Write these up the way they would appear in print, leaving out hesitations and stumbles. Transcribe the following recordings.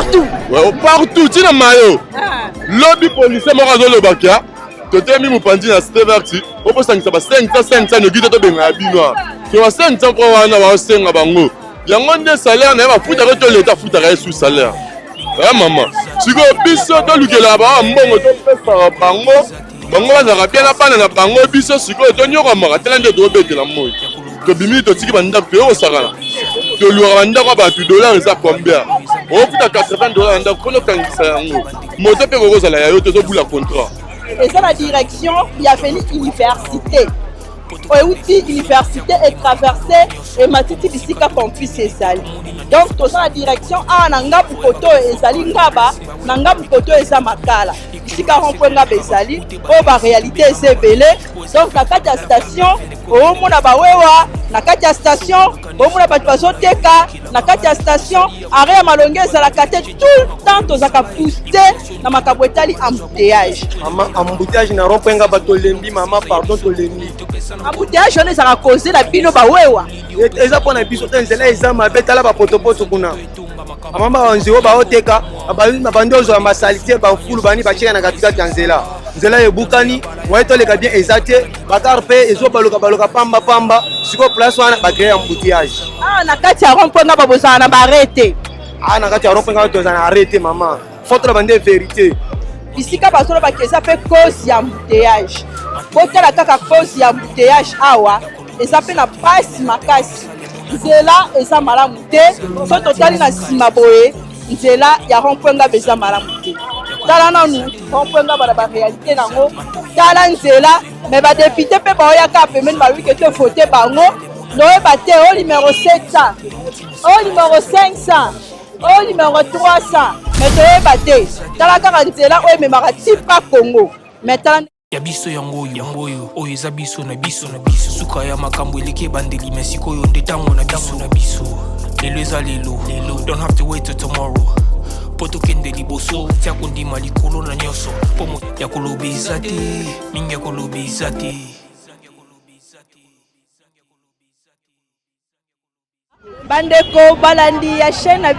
partout. Ouais, partout, tu n'as maillot. Lobby policier, moi, je le bakia. Tu t'es mis mon pandi dans cette vertu. On peut s'en savoir 500, nous guide de Bengabino. Tu as 500 pour avoir 5 à Bango. Il y a un de salaire, on va foutre avec l'État, foutre avec sous salaire. Ah, maman. Si vous avez biso, tu as lu là-bas, bon, tu peux faire Bango. Bango, ça va bien la panne à Bango, biso, si vous avez un mort, tu as un de bête la mouille. Tu as bimi, tu as dit que tu as un salaire. Tu as lu un $, ça combien? On fout à $80, on a un salaire. Moi, je peux vous aller, tu as un contrat. Et dans la direction, il y a fini université. Outil université est traversé et matiti bisika campus esali. Donc dans la direction a nanga bukoto ezali ngaba nanga bukoto eza makala. Bisika rond-point ngaba ezali o ba réalité ezebele. Donc na kati ya station o mona ba wewa na kati ya station o mona ba bazoteka na kati ya station arrêt ya malonge ezala kate tout le temps tozaka pousser na makabo etali embouteillage. Maman embouteillage na rond-point ngaba tolembi maman pardon tolembi. Embouteillage on ezala causer na bino ba wewa. Eza pona biso tenzela eza mabetala ba potopoto kuna. Amamba wanziro ba oteka abandi ozo ya masalite ba fulu bani ba cheka na katikati ya nzela. Nzela ebukani waito leka bien ezate bakarpe ezo baloka pamba siko place wana ba créer embouteillage. Ah na kati ya rond-point ngaba bozana na ba arrêter. Ah na kati ya rond-point ngaba tozana arrêter maman. Faut la bande vérité. Bisika basolo bakeza pe cause ya embouteillage. Botala kaka cause ya embouteillage awa eza pe na passe makasi. Nzela eza malamu te so totali na sima boye nzela ya rond-point ngaba eza malamu te. Tala nanu rond-point ngaba na ba réalité nango tala nzela mais ba député pe baoyaka pemeni baluki ke te voter bango noyeba te au numéro 700 au numéro 500 au numéro 300 mais toyeba te tala kaka nzela oyo ememaka tipa Congo mais tala Yabiso yango oyo eza biso na biso suka ya makambo eleke bandeli mais sikoyo nde tango na biso lelo eza lelo don't have to wait till tomorrow poto kende liboso tia kondima likolo na nyoso pomo ya kolobeza te mingi ya kolobeza te. Bandeko balandi ya chaîne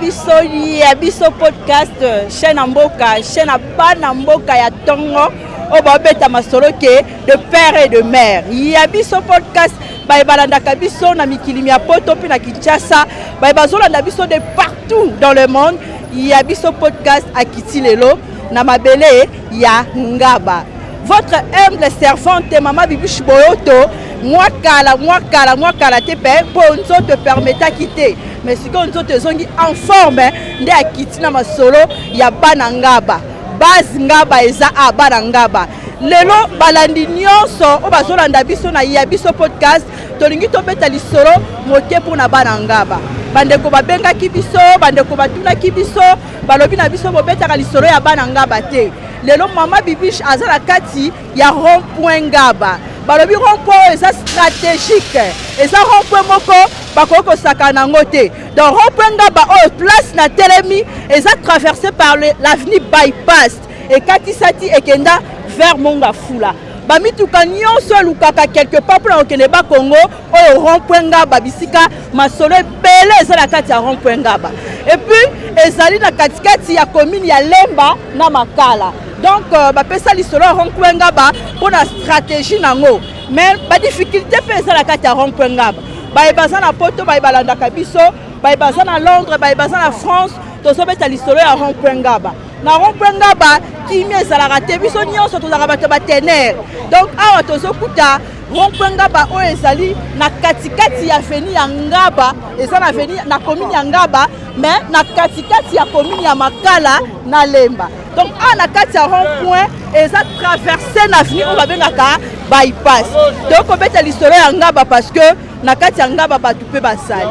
ya biso podcast chaîne mboka chaîne bana mboka ya tongo oba beta masolo ke de père et de mère ya biso podcast ba balanda biso na mikili ya poto pe na Kinshasa ba bazolanda biso de partout dans le monde ya biso podcast akiti lelo na mabele ya ngaba votre humble servante Mama Bibiche Boyoto moi kala te pe pour nzoto permettre quitter mais si on nzoto zongi en forme nde akiti na masolo ya bana ngaba base ngaba eza abana ngaba lelo balandi nyonso o bazolanda biso na ya biso podcast tolingi tobeta lisolo moke mpona bana ngaba bandeko babengaki biso bandeko batunaki biso balobi na biso bobetaka lisolo ya bana ngaba te lelo Mama Bibiche aza na kati ya rond-point ngaba balobi rond-point eza stratégique eza rond-point moko bakoki kosakana nango te donc rond-point ngaba oyo place na telemi eza traversé par l'avenue bypass ekatisati ekenda vers Mongafula bamituka nyonso elukaka quelque part mpona kokende bakongo oyo rond-point ngaba bisika masolo ebele eza na kati ya rond-point ngaba et puis ezali na katikati ya commune ya Lemba na Makala donc bapesa lisolo ya rond-point ngaba mpona stratégie nango mais badifficulté mpe eza na kati ya rond-point ngaba bayebaza na poto bayebalandaka biso bayebaza na Londres bayebaza na France tozobeta lisolo ya rond-point ngaba na rond-point ngaba kimi ezalaka te biso nyonso tozalaka bato batenere donc awa tozokuta rond-point ngaba oyo ezali na katikati ya avenue ya ngaba eza na avenue na commune ya ngaba mais na katikati ya commune ya Makala na Lemba donc awa na kati ya rond-point eza traversé na avenue oyo babengaka bypass donc obeta lisolo ya ngaba parce que na kati ya ngaba bato mpe basali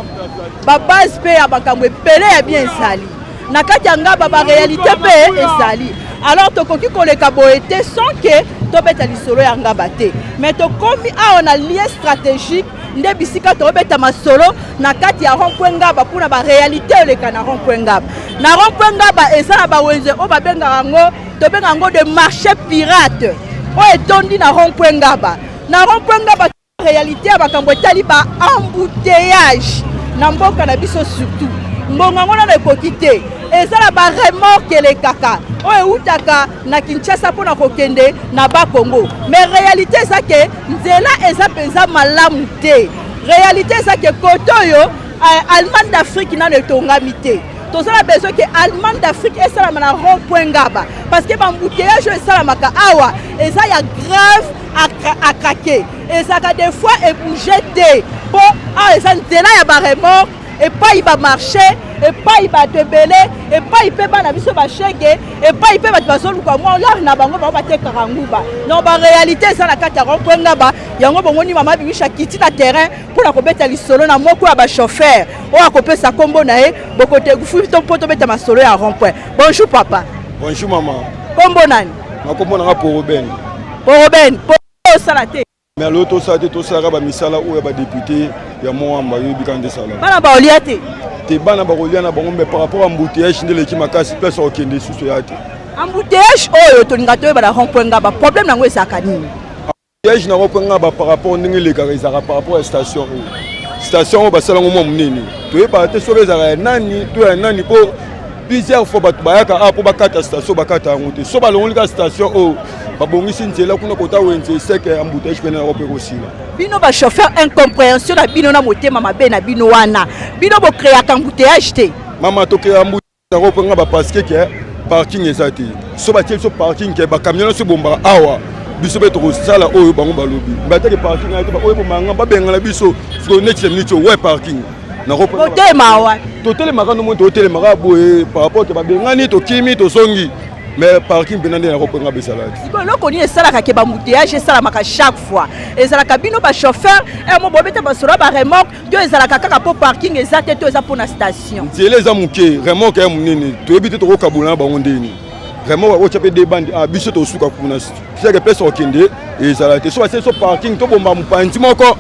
babase mpe ya makambo ebele ya bien ezali na kati ya ngaba ba réalité pe ezali alors tokoki koleka boye te sans que tobeta lisolo ya ngaba te mais tokomi awa na lieu stratégique nde bisika tobeta masolo na kati ya rond-point ngaba mpona ba réalité oleka na rond-point ngaba na rond-point ngaba eza na bawenze oyo babengaka yango tobenga yango de marché pirate oyo etondi na rond-point ngaba na rond-point ngaba réalité ya makambo etali ba embouteillage na mboka na biso surtout mbongo ngona na ekoki te ezala ba remorque le kaka oyo utaka na Kinshasa pona kokende na ba Congo mais réalité ça que nzela eza penza malamu te réalité ça que kotoyo Allemagne d'Afrique na le tongami te tous on a besoin que Allemagne d'Afrique et ça la rond-point Ngaba parce que bambouteillage et ça la maka awa et ça y a grave à craquer et ça a des fois et bouger te bon ah et ça nzela ya ba remorque et pas il va marcher et pas il va te belé et pas il peut pas na biso ba chege et pas il peut ba bazolu kwa moi là na bango ba te karanguba non ba réalité ça na kata rond-point Ngaba yango bongoni mama bimisha kiti na terrain pour la kobeta lisolo na moko ya ba chauffeur o akopesa kombo na e bokote gufu to poto beta masolo ya rond-point. Bonjour papa. Bonjour maman. Kombo nani? Makombo na pour Robin. Pour Robin, pour salate. Mais l'autre ça to sala ba misala ou ba député ya moi mbayo bikande sala. Bana ba oliate. Te bana ba oliana bango mais par rapport à embouteillage ndele ki makasi place au kende susu yate. Embouteillage oyo to ninga to ba na rond-point Ngaba problème nango ezaka nini? Embouteillage na rond-point Ngaba par rapport ndenge le karizaka par rapport à station station ba sala ngomo munene. To yeba te so bezaka nani to ya nani po plusieurs fois ba bayaka a po bakata station bakata ngote so ba longolika station o babongisi nzela kuna kota wenze seke embouteillage pena na opeko sila. Bino ba chauffeur incompréhension na bino na motema mabe na bino wana. Bino bo créer embouteillage te. Mama to créer embouteillage na rond-point Ngaba parce que parking ezati. So ba tiel so parking ke ba camion so bomba awa. Biso beto sala oyo bango balobi. Mbata ke parking ayo ba oyo bomanga ba benga la biso so next minute ouais parking. Na rond-point. Hôtel mawa. Hôtel maka no monte hôtel maka boye par rapport ke ba bengani to kimi to songi. Mais parking benande na rond-point Ngaba salade. Siko loko ni esala ka ke ba embouteillage esala maka chaque fois. Ezala ka bino ba chauffeur et mo bobeta ba sora ba remorque to ezala ka kaka po parking ezate to eza po na station. Nzela eza muke remorque ya munene to ebite to kokabula ba ngondeni. Vraiment o chapé des bandes a biso to suka kuna c'est que personne okende et ça la so c'est so parking to bomba mupanzi moko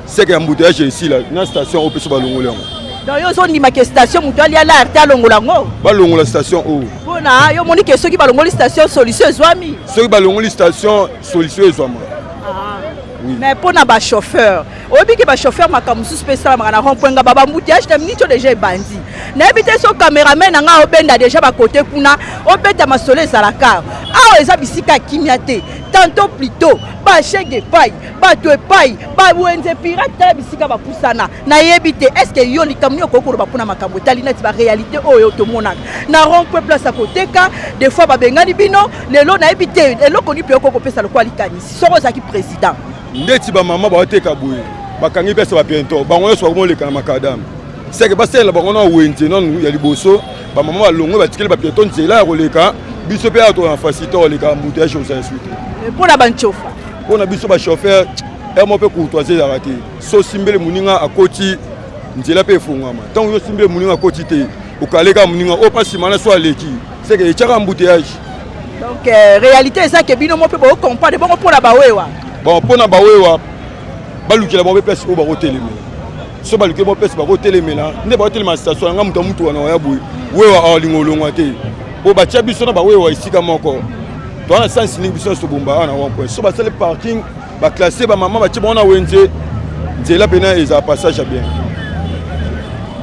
c'est que embouteillage ici là na station au peso balongole ngo donc yo zo ndima ke station mutu ali ala arta longola ngo balongola station o bona yo moni ke soki balongoli station solution ezwami soki balongoli station solution ezwama mais pour na chauffeur obi ke ba chauffeur makamusu spécial na rond-point Ngaba ba embouteillage tam nicho déjà bandi na ebite so cameraman nga obenda déjà ba côté kuna obeta masolo ezalaka awa eza bisika kimia te tantôt plutôt ba chege pai ba to pai ba wenze pirate ta bisika ba pusana na yebite est-ce que yo likamni okokoro ba puna makambo tali na ba réalité oyo to monaka na rond-point place à côté ka des fois ba bengani bino lelo na ebite eloko ni pe okokopesa lokwa likanisi soko za ki président ndeti ba mama ba oteka boye bakangi pesa ba bientôt bango so mo lekana makadam c'est que basela bango na wenze non ya liboso ba mama ba longo ba tikeli ba bientôt nzela ya koleka biso pe ato en facilité leka embouteillage aux ensuite pour la banchofa pour na biso ba chauffeur e mo pe courtoisie ya raté so simbele muninga akoti nzela pe fungama tant yo simbele muninga akoti te ukaleka muninga o pas simana so aleki c'est que echaka embouteillage donc réalité c'est ça que bino mo pe bo comprendre bon pour la bawewa bon pour na bawewa balukela bo place o ba hotelemi so balukela bo place ba hotelemi na nde ba hotelemi station nga mutu wana ya boye wewa alingolongwa te o ba tia biso na bawewa isika moko to ana sens ni biso so bomba ana one point so ba sale parking ba classer ba maman ba tia bona wenze nzela pena eza passage bien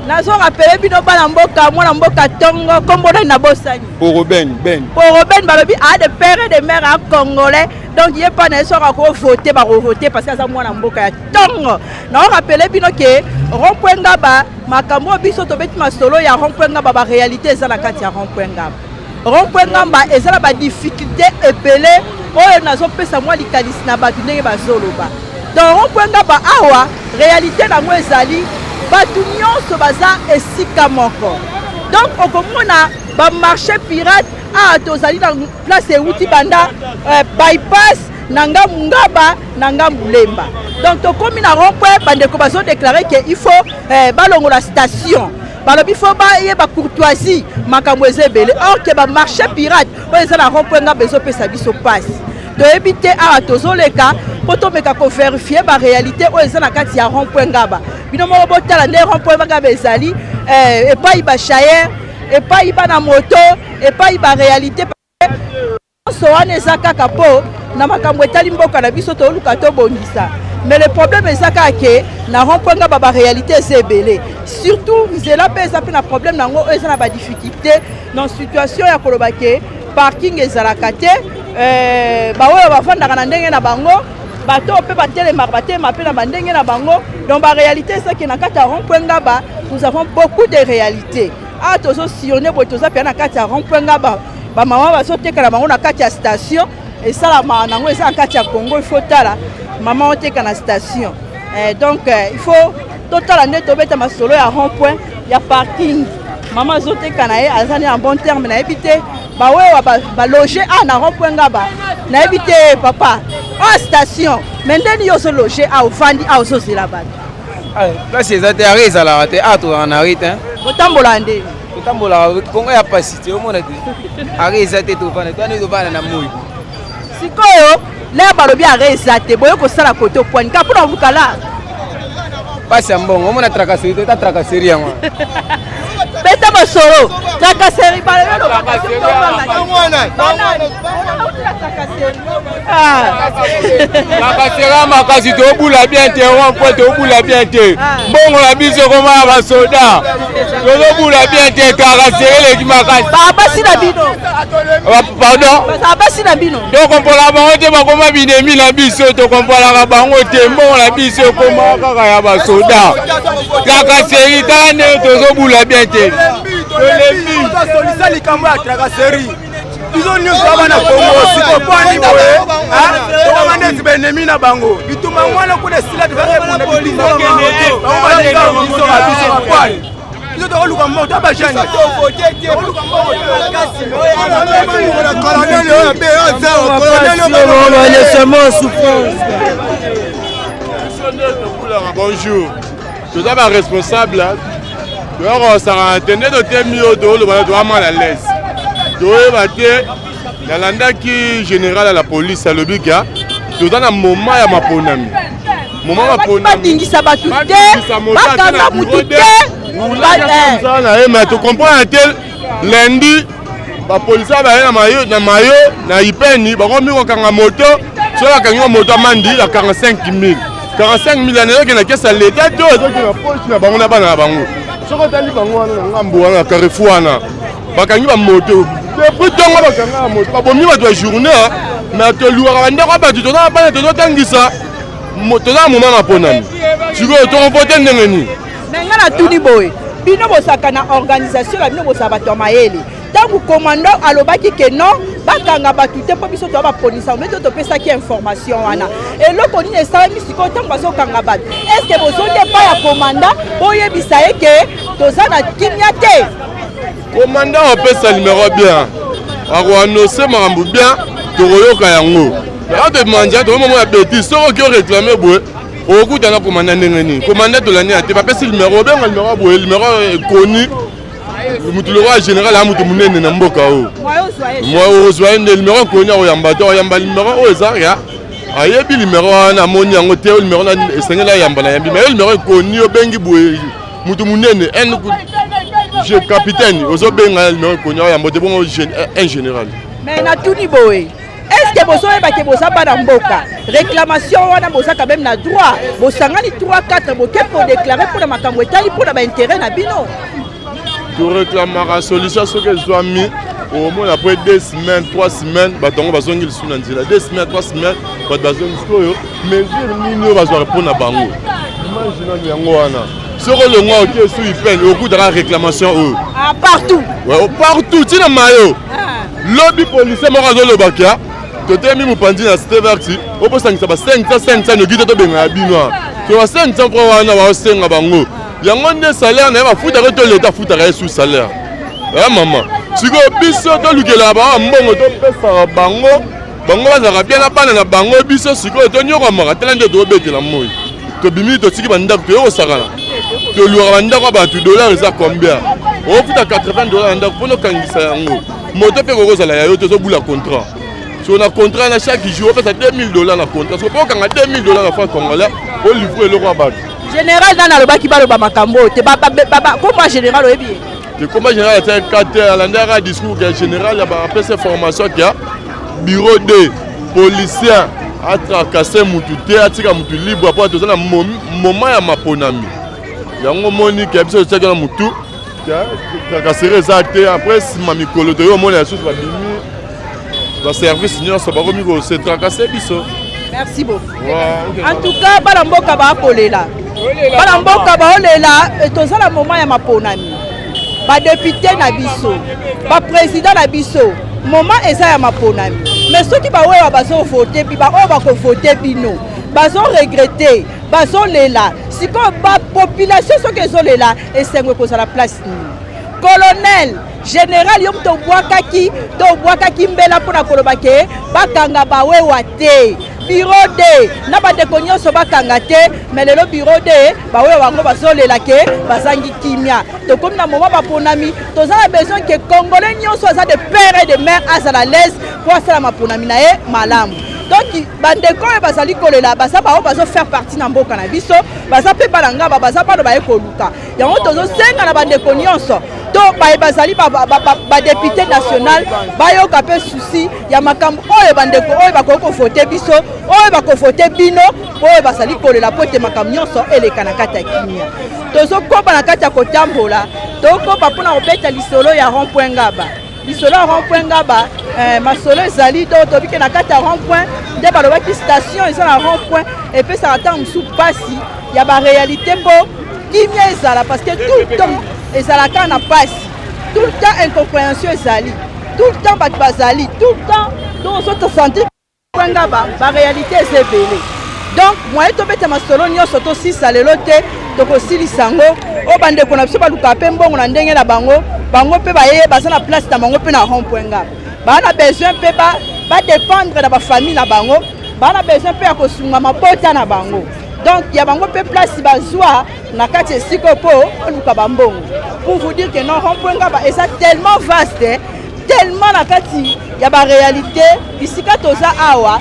nazo rappeler bino bana mboka mwana mboka tongo kombona na bosani pour Robin pour Robin balobi a de père et de mère congolais donc il est pas nécessaire ko voter ba voter parce que ça mwana mboka ya tongo na rappeler bino ke rond-point Ngaba makambo biso to beti masolo ya rond-point Ngaba ba réalité eza na kati ya rond-point Ngaba rond-point Ngaba eza ba difficulté ebele oyo nazo pesa mwa likalisi na batu ndenge bazoloba donc rond-point Ngaba awa réalité na ngo ezali batu nyonso baza esika moko donc okomona ba marché pirate a tozali na place euti banda bypass nanga Ngaba nanga Mulemba donc tokomi na rond-point bandeko bazo déclarer que il faut balongola station balobi faut ba yeba courtoisie makambo ezebele or que ba marché pirate o ezala rond-point Ngaba bezo pesa biso passe to éviter a tozoleka poto meka ko vérifier ba réalité o ezala kati ya rond-point Ngaba bino mo botala nde rond-point Ngaba ezali et pas iba chayer et pas iba na moto et pas iba réalité so wana ezaka kapo na makambo etali mboka na biso to luka to bongisa mais le problème est ça que na rond-point ba réalité c'est belé surtout zela pe ça na problème nango eza na ba difficulté dans situation ya kolobake parking ezalaka te ba oyo bafandaka na ndenge na bango bato pe batelema pe na bandenge na bango donc ba réalité c'est que na kata rond-point ngaba nous avons beaucoup de réalités ah tozo sillonner bo toza pe na kata rond-point ngaba ba maman bazoteka na bango na kata station et ça la nango eza na kata Congo il faut tala maman oteka na station donc il faut total ande tobeta masolo ya rond-point ya parking maman azoteka na ye azani en bon terme na ebité ba wewa ba loger na rond-point ngaba na ebité papa station mais ndeni yo so loger ofandi so zela bana place ezate arrêt ezalaka te to en arrêt otambola ndeni otambola kongo ya pasite omona te arrêt ezate tovanda na moyi sikoyo le balobi arrêt ezate boyo kosala kote opwanika mpona obukala pasi ya mbongo omona tracasserie to ta tracasserie yango beta masolo tracasserie balelo tracasserie makasi tobula bien te rond-point tobula bien te mbongo na biso koma basoda tozobula bien te tracasserie leki makasi babasi na bino pardon babasi na bino tokompola bango te bakoma binemi na biso tokompolaka bango te mbongo na biso ekoma kaka ya basoda tracasserie tala ndenge tozobula bien te tolembi likambo ya tracasserie biso nyonso abana kongo sikopani boye tokoma ndeti benemi na bango bitumba ngwana kuna esila tokakebunda biso bapwani biso tokoluka moko to bajani bonjour toza baresponsable toyokosaka tende totemi oyo toolobana toamala lese toyeba te nalandaki général ya la police alobika toza na moma ya maponami badingisa batu te bakanga mutu te na ye mais tocomprendre te lundi bapolisier baye na mayo na ipeni bakomi kokanga moto so bakangi moto amandi ya 45 000 yanezokende na kesa leta to ezokende na poche na bango na bana na bango soko otali bango wana na ngambo wana na Carrefour wana bakangi bamoto depuis ntongo bakanga ya moto babomi bato ya journée mais toluaka bandeko ya bato toza bana tozotangisa toza na moma maponami sikoyo tokovote ndenge nini me nga na tuni boye bino bosaka na organisation na bino bosaka bato ya mayele ntango commando alobaki ke non bakanga bato te mpo biso toya baponisa me to topesaki information wana eloko nini esalami sikoyo ntango bazokanga bato estce bozote pa ya komanda boyebisa ye ke toza na kimia te komanda opesa numero bien akoanonse makambo bien tokoyoka yango atomanja tokomoma ya beti soko oki oreklame boye okutana komanda ndenge nini komanda tolani ate bapesi numero obenga numero boye numero ekoni mutu loko ya général ya mutu munene na mboka oyo mwa ozwa ye nde numero ekoni akoyamba te oyamba numero oyo eza ya ayebi numero wana amoni yango te numero esengeli ayamba na yambi mais numero ekoni obengi boye mutu munene capitaine ozobenga numero ekoni akoyamba te bongo un général mais na tuni boye est-ce que bozoyebake boza bana mboka réclamation wana boza quand même na droit bosangani 3-4 boke pour déclarer mpona makambo etali mpona baintérêt na bino toréclamaka solution soki ezwami omoni après 2 semaines 3 semaines bato yango bazongi lisu na nzela 2 semaines 3 semaines bato bazongi sikoyo mesure nini oyo bazwaka mpona bango imaginani yango wana soki olongwa oki esu ipene okutaka réclamation oyo partout ntina mayo lobi policier moko azolobaka totemi mopanzi na steverti oposangisa ba 500 noki te tobenga ya bino to ba 500 mpo wana baosenga bango yango nde salaire na ye bafutaka to leta afutaka ye sous salaire ya mama sikoyo biso tolukelaka bango mbongo topesaka bango bazalaka bien na bana na bango biso sikoyo tonyokamaka tala nde tobetela moi tobimi totiki bandako toyokosakana toluaka bandako ya bato dollar eza combien ofuta $80 na ndako mpona okangisa yango moto mpe kokozala ya yo tozobula contrat so na contrat na chaque jour opesa $2000 na contrat so mpo okanga $2000 na franc congolais olivre eloko ya bato général nani alobaki baloba makambo te komba général oyebi ye te komba général atiaki 4 heures alandaka discours ya général ya bapesa formation kia bureau de policier atrakase mutu te atika mutu libre po toza na moment ya maponami yango moni ke biso tshaka na mutu trakasere eza te après sima mikolo toyo mona ya susu babimi ba service nyonso bakomi kose trakase biso. Merci beaucoup. En tout cas bana mboka bakolela bana mboka baolela toza na moment ya maponami badepute na biso baprésident na biso moment eza ya maponami mais soki bawewa bazovote baoyo bakovote bino bazoregrete bazolela sikoyo bapopulation soki ezolela esengwe kozala place nini colonel général yo tobwakaki mbela mpona koloba ke bakanga bawewa te bureau de na bandeko nyonso bakanga te mais lelo bureau de bawewa bango bazolela ke bazangi kimia tokomi na moment baponami toza na besoin ke congolais nyonso aza de père et de mère azala l'aise po asala maponami na ye malamu. Donc bandeko oyo bazali kolela baza bao bazofaire partie na mboka na biso baza mpe balangaba baza bano baye koluka yango tozosenga na bandeko nyonso to bazali badepute national bayoka mpe susi ya makambo oyo bandeko oyo bakoki kovote biso oyo bakovote bino oyo bazali kolela po ete makambo nyonso eleka na kati ya kimia tozokoba na kati ya kotambola tokoba mpona kobeta lisolo ya rond-point ngaba lisolo ya rond-point ngaba masolo ezali to tobike na kati ya rond-point nde balobaki station eza na rond-point epesaka ntango mosusu mpasi ya baréalité mpo kimia ezala parce que tout le temps ezalaka na pasi tout le temps incompréhension ezali tout le temps bato bazali tout le temps donc ozotosentir kwanga baréalité eza ebele donc moye tobeta masolo nyonso tosisa lelo te tokosilisa yango oyo bandeko na biso baluka mpe mbongo na ndenge na bango mpe bayeye baza na place na bango mpe na rond-point ngaba baa na besoin mpe badépendre na bafamille na bango baa na besoin mpe ya kosunga mabota na bango donc ya bango mpe place bazwa na kati esiko mpo oluka bambongo pour vous dire que non rond-point ngaba eza tellement vaste tellement na kati ya baréalité bisika toza awa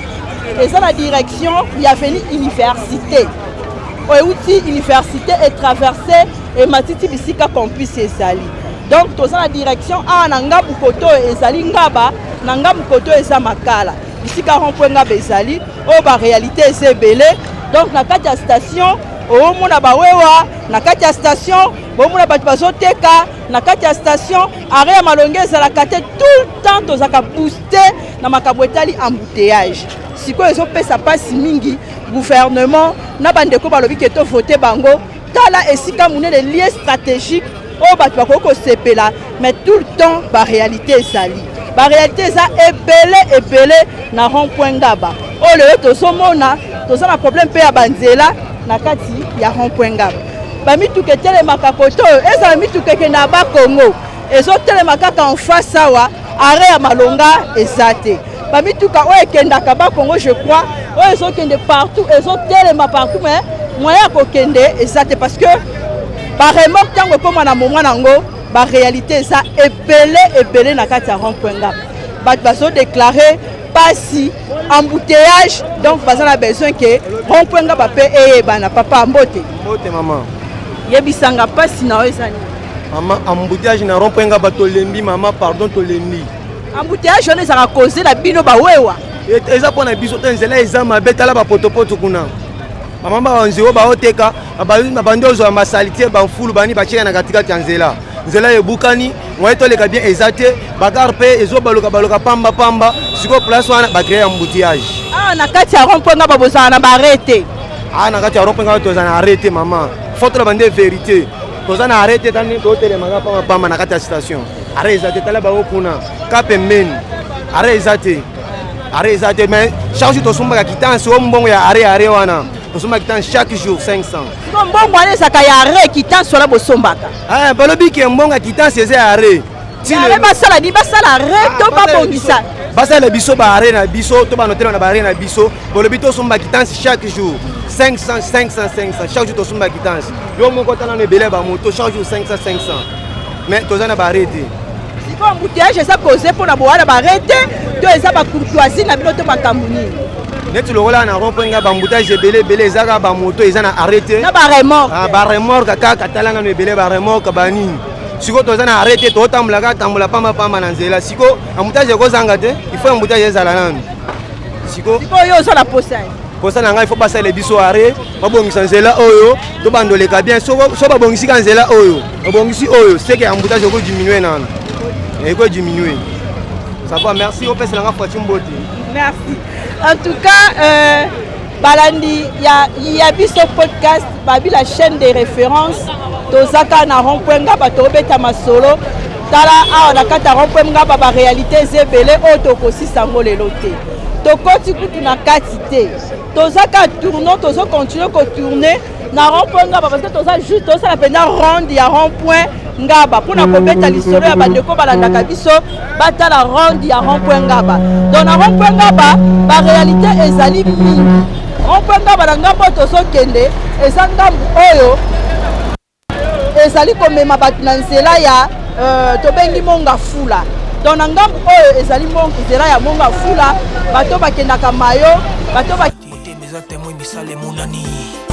eza na direction ya veni université outi université et traversé et matiti bisika campus ezali donc toza na direction awa na ngambu koto ezali ngaba na ngambu koto eza makala bisika rond-point ngaba ezali oyo baréalité eza ebele donc na kati ya station omona bawewa na kati ya station bomona bato bazoteka na kati ya station arrêt ya malonge ezalaka te tout le temps tozaka booster na makambo etali embouteillage sikoyo ezopesa mpasi mingi gouvernement na bandeko balobi ke tovote bango tala esika monene lieu stratégique oyo bato bakoki kosepela mais tout le temps baréalité ezali baréalité eza ebele na rond-point ngaba oyo lelo tozomona toza na problème mpe ya banzela na kati ya rond-point ngaba bamituka etelemaka koto oyo ezala mituka ekende ya bakongo ezotelema kaka en face awa arrêt ya malonga eza te bamituka oyo ekendaka bakongo je crois oyo ezokende partout ezotelema partout mais moyen ya kokende eza te parce que baremorke ntango ekoma na moment nango baréalité eza ebele na kati ya rond-point ngaba bato bazodeklare pasi embouteillage donc baza na besoin ke rond-point ngaba mpe eyebana papa mbote mama yebisanga pasi na oyo eza nini mama embouteillage na rond-point ngaba tolembi mama pardon tolembi embouteillage wana ezaka cause na bino bawewa eza mpona biso te nzela eza mabe tala bapotopoto kuna mama banziro baoteka babandi ozwa basalitier bamfulu bani batieka na katikati ya nzela ebukani moye toleka bien eza te bagare mpe ezobaloka pamba sikoyo place wana bakreye embouteillage na kati ya rond-point ngaba bozala na baarrêté na kati ya rond-point ngaba toza na arrêté mama faut tola bande vérité toza na arrêté tani totelemaka pamba na kati ya station arrêt eza te tala bao kuna ka pembeni arrêt eza te mais chaque jour tosombaka quittance o mbongo ya arrêt wana tosombaka quittance chaque jour 500 mbongo wana ezaka ya arrêt quittance wana bosombaka balobi ke mbongo ya quittance eza ya arrêt basala arrêt to babongisa basala biso baarrêt na biso to banotela na baarrêt na biso balobi tosomba quittance chaque jour 500 chaque jour tosomba quittance yo moko tala na ebele bamoto chaque jour 500 mais toza na baarrêt te siko embouteillage eza cause mpona bowana baarrêt te to eza bacourtoisie na bino to makambo nini neti lokola na rond-point nga bamboutage ebele ezaka bamoto eza na arrêté na baremorke kaka tala nano ebele baremorke banini siko toza na arrêté totambolaka tambola pamba na nzela siko emboutage ekozanga te il faut emboutage ezala nano siko yo oza na posa posa na ngai il faut passer les biso arrêt babongisa nzela oyo to bandoleka bien so babongisi ka nzela oyo babongisi oyo c'est que embouteillage ko diminuer nana ko diminuer ça va merci au pèse la nga Fatim Mbote merci en tout cas balandi ya biso podcast babi la chaîne de référence tozaka na rond-point ngaba tobeta masolo tala awa na kata rond-point ngaba ba réalité zebele o tokosisa ngo lelo te tokoti kutu na kati te tozaka tournon tozo continuer ko tourner na rond-point ngaba parce que toza juste toza la pena ronde ya rond-point ngaba pona kobeta lisolo ya bandeko balandaka biso batala ronde ya rond-point ngaba donc na rond-point ngaba ba réalité ezali mingi rond-point ngaba na ngambo tozokende eza ngambu oyo ezali komema bato na nzela ya tobengi monga fula donc na ngambu oyo ezali nzela ya monga fula bato bakendaka mayo bato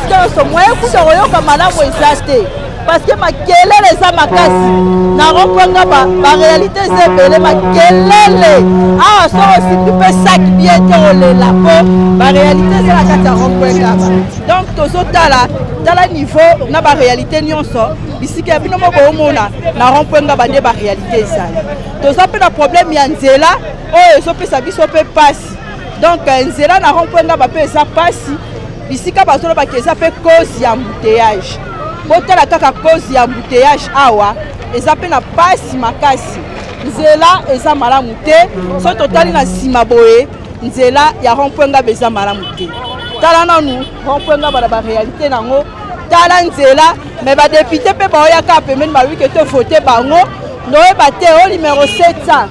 nyonso moye kuta koyoka malamu eza te parce que makelele eza makasi na rond-point ngaba baréalité eza ebele makelele awa soko osiki mpe saki bien te olela mpo baréalité eza na kati ya rond-point ngaba donc tozotala niveau na baréalité nyonso bisika ya bino moko omona na rond-point ngaba nde baréalité ezali toza mpe na problème ya nzela oyo ezopesa biso mpe pasi donc nzela na rond-point ngaba mpe eza pasi bisika bazolobaka eza mpe cause ya embouteillage botala kaka cause ya embouteillage awa eza mpe na pasi makasi nzela eza malamu te so totali na nsima boye nzela ya rond-point ngaba eza malamu te tala nanu rond-point ngaba na baréalité nango tala nzela me badepute mpe baoyaka pembeni balobiki to vote bango noyeba te o numéro 700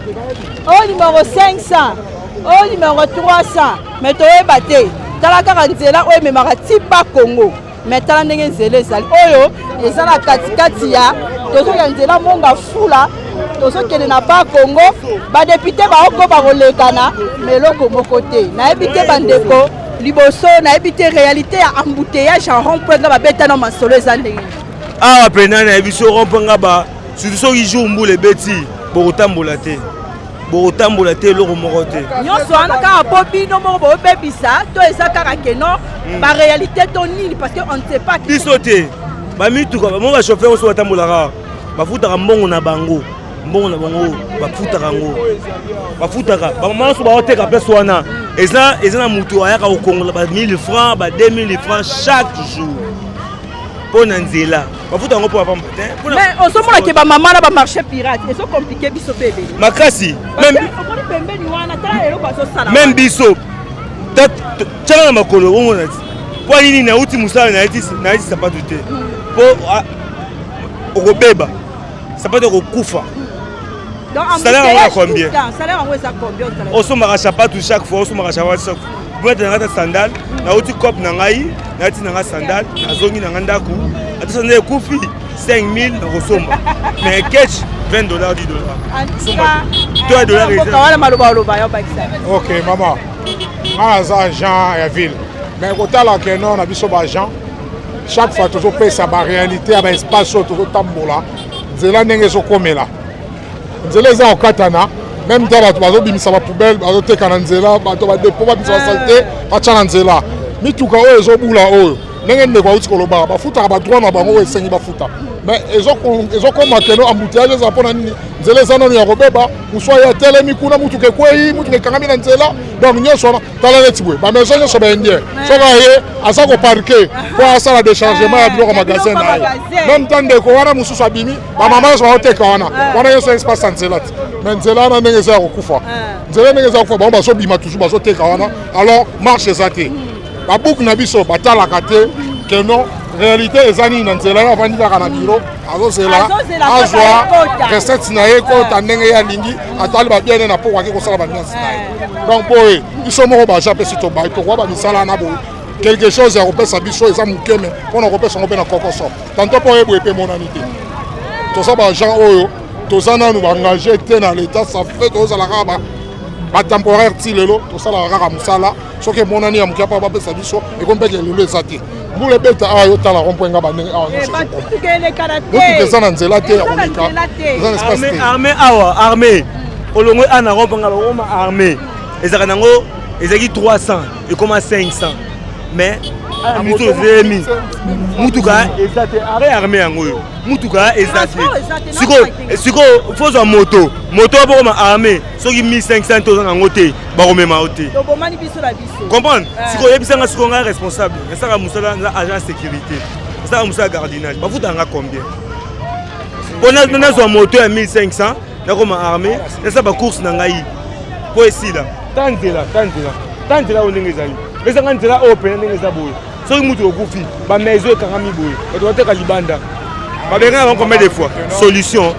o numéro 500 o numéro 300 me toyeba te tala kaka nzela oyo ememaka tipa Congo me tala ndenge nzela ezali oyo eza na katikati ya tozoya nzela monga fula tozokende na ba Congo badepute baoko bakolekana me eloko moko te nayebi te bandeko liboso nayebi te réalité ya embouteillage en rond-point ngaba babeta na masolo eza ndenge awa pena nayebi so rond-point ngaba surtout soki jour mbula ebeti bokotambola te eloko moko te nyonso wana kaka po bino moko bobebisa to eza kaka keno baréalité to nini parce que on ne sait pas biso te bamituka bamo bachauffeur oso batambolaka bafutaka mbongo na bango bafutaka bamama oso baoteka mpeso wana eza na mutu ayaka kokongola ba 1000 francs ba 2000 francs chaque jour mpo na nzela bafuta yango mpo bapamba te mais ozomona ke bamama na bamarché pirate ezo komplike biso mpe ebele makasi pembeni wana tala eloko azosala même biso tiaka na makolo omona ti mpo nini nauti mosala nayeti sapatu te mpo okobeba sapatu okokufa salaire yango na combien osomaka sapatu chaque fois osomaka sapatu chaque fois bwete na ngata sandal nauti cope na ngai nayeti na nga sandal nazongi na nga ndako ata sandal ekufi 5000 na kosomba mais ketch $20 $10 ok mama nga naza agent ya ville mais kotala keno na biso baagent chaque fois tozopesa baréalité ya baespace oyo tozotambola nzela ndenge ezokomela nzela eza kokatana même ta bato bazobimisa bapoubele bazoteka na nzela bato badepo babimisa basalite batya na nzela mituka oyo ezobula oyo ndenge ndeko auti kolobaka bafutaka badroit na bango oyo esengi bafuta mais ezokoma keno embouteillage eza mpona nini nzela eza nano ya kobeba mosu aye atelemi kuna mutuka ekwei mutuka ekangami na nzela donc nyonso wana tala neti boye bamaison nyonso baindien soki aye aza koparke mpo asala déchargement ya biloko magasin na ye même temps ndeko wana mosusu abimi bamama nyonso baoteka wana nyonso espace ya nzela te mais nzela wana ndenge eza ya kokufa nzela ndenge eza ya kokufa bango bazobima toujours bazoteka wana alors marche eza te babuku na biso batalaka te keno réalité eza nini na nzela ye avandi kaka na biro azozela azwa recette na ye kota ndenge ye alingi atali babiene na poko ake kosala bamiansi na ye donc boye biso moko baja mpe si tokoa bamisala na boye quelque chose ya kopesa biso eza mokeme mpona kopesa ngo mpe na kokoso tanto mpo oyeboye mpe monani te toza baagent oyo toza nanu baengage te na l'état ça fait tozala kaka batemporaire ti lelo tosalaka kaka mosala soki emonani ya moke mpa bapesa biso ekompeke lelo eza te mbula ebeta awa yotala rond-point nga bandenge awa motuka eza na nzela te ya koleka eza na espace te armé awa armé olongwe ana rond-point nga bakoma armé ezalaka nango ezaki 300 ekoma 500 mais mutu ozemi mutuka eza te are armé yango oyo mutuka eza te sikoyo fozwa moto abokoma armé soki 1500 toza nango te bakomema o te comprendre sikoyo oyebisanga sikoyo ngai responsable esaka mosala na agent sécurité esaka mosala gardinage bafutanga combien mpo nazwa moto ya 1500 nakoma armé nasa bacourse na ngai mpo esila ta nzela oyo ndenge ezali esanga nzela oyo pene ndenge eza boye soki mutu okufi bamaison ekangami boye bato bateka libanda babengana bango combien de fois solution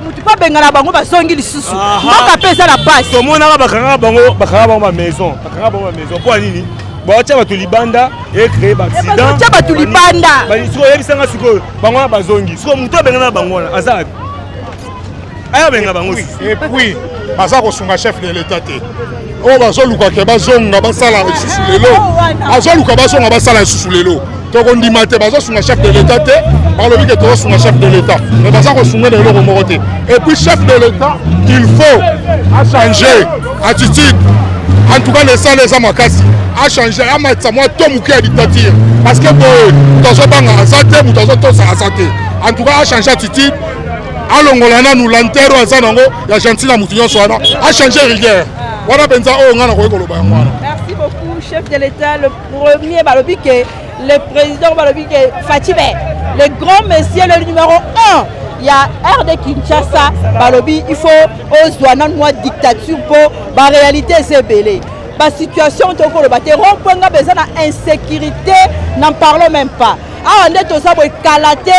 mutu mpo abengana bango bazongi lisusu mboka mpe eza na pasi tomonaka bakanga bango bamaison mpo nini baotya bato libanda ecrée baaccident bato libanda sikoyo oyebisanga sikoyo bango wana bazongi sikoyo mutu abengana bango wana aza abi ayobenga bango et puis baza kosunga chef de l'état te oyo bazolukake bazonga basala lisusu lelo bazoluka bazonga basala lisusu lelo tokondima te bazosunga chef de l'état te balobi ke tozosunga chef de l'état mais baza kosunga na eloko moko te et puis chef de l'état il faut achanger attitude en tout cas lesala eza makasi achanger amatisa mwa to moke ya dictature parce que boye moto azobanga aza te moto azotosa aza te en tout cas achanger attitude alongola nanu lantero aza nango ya gentil na mutu nyonso wana achanger rigueur wana penza oyo nga nakoki koloba yango wana. Merci beaucoup chef de l'état. Le premier balobi ke le président balobi ke Fatibé le grand monsieur le numéro 1 il y a RD Kinshasa balobi il faut ozwa nan moi dictature pour ba réalité c'est belé ba situation to ko le baté romponga besoin na insécurité n'en parlons même pas ah on est to ça boy kalaté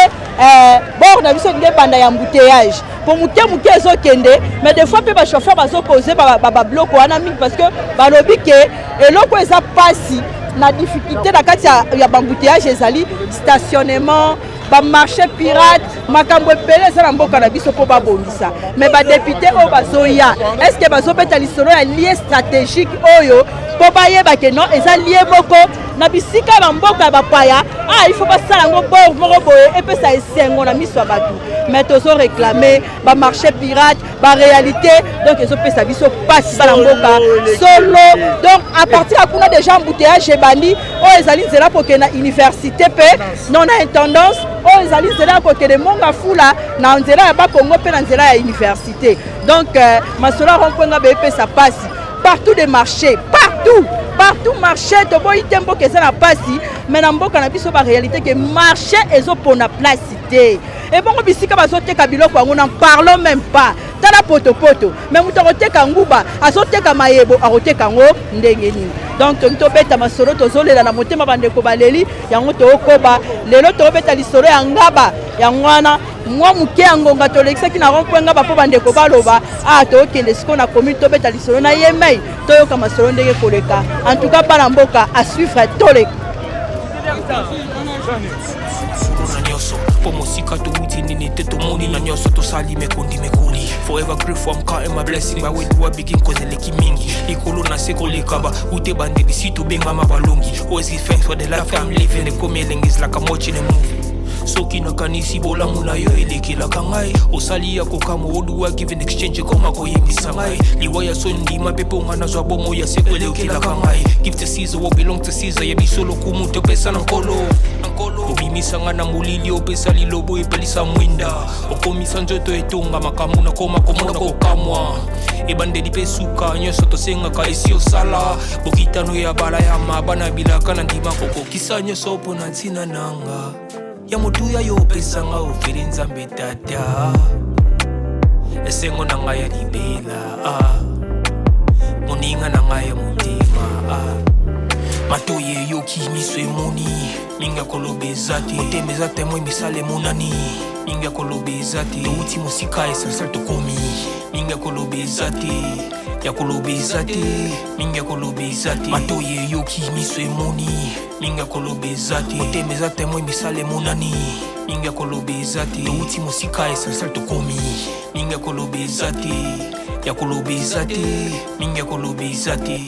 bord na biso nge banda ya embouteillage pour muke ezokende mais des fois pe ba chauffeur bazo causer ba bloc wana mingi parce que balobi ke eloko eza pasi na difficulté na kati ya bambouteillage ezali stationnement ba marché pirate makambo ebele eza na mboka na biso mpo babongisa mais badepute oyo bazoya est ce que bazobeta lisolo ya lie stratégique oyo mpo bayeba ke non eza lie moko na bisika ya bamboka ya bapaya il faut basala yango bor moko boye epesa esengo na miso ya bato mais tozoréclame bamarché pirate baréalité donc ezopesa biso pasi bana mboka solo donc à partir ya kuna déjà embouteillage ebandi oyo ezali nzela kokende na université mpe non na intendance oyo ezali nzela ya kokende monga fula na nzela ya bakongo mpe na nzela ya université donc masolo ya rompwenga beepesa pasi partout des marchés partout marché toboyi te mboka eza na pasi mais na mboka na biso baréalité ke marché ezopona place te ebongo bisika bazoteka biloko yango n'en parlons même pas tala potopoto mais moto akoteka nguba azoteka mayebo akoteka yango ndenge nini donc tobeta masolo tozolela na motema bandeko baleli yango tookoba lelo tobeta lisolo ya ngaba yango wana mwa muke ya ngonga tolekisaki na rompwenga bapo bandeko baloba tokende siko na commune tobeta lisolo na yemei toyoka masolo ndenge koleka en tout cas bana mboka à suivre toleka pomosika towuti nini te tomoni na nyonso tosali mekondi mekoli forever grateful I'm counting my blessing by way do I begin cause eleki mingi likolo na se kolekaba ute bandeli si tobengama balongi always give thanks for the life I'm living ekomi elengis like I'm watching a movie soki nakanisi bolamu na yo elekelaka ngai osali ya kokama oduwa given exchange koma koyebisa ngai liwa ya so ndima pepe onga nazwa bomo ya seko elekelaka ngai give to Caesar what belong to Caesar yebiso lokumu topesa na nkolo obimisanga na molili opesa lilobo epelisa mwinda okomisa nzoto etonga makamu na koma komona kokamwa ebandeli mpe suka nyonso tosengaka esi osala bokitano ya bala ya mabana bilaka na ndima kokokisa nyonso mpo na ntina nanga ya motuya yo opesanga ofeli nzambe tata esengo na ngai ya libela moninga na ngai ya motema matoye eyoki miso emoni mingi akoloba eza te motema eza temoi misala emonani mingi akoloba eza te touti mosika esansal tokomi mingi akoloba eza te yakoloba eza te mingi akoloba eza te matoye eyoki miso emoni mingi akoloba eza te motema eza temoi misala emonani mingi akoloba eza te touti mosika esansal tokomi mingi akoloba eza te yakoloba eza te mingi akoloba eza te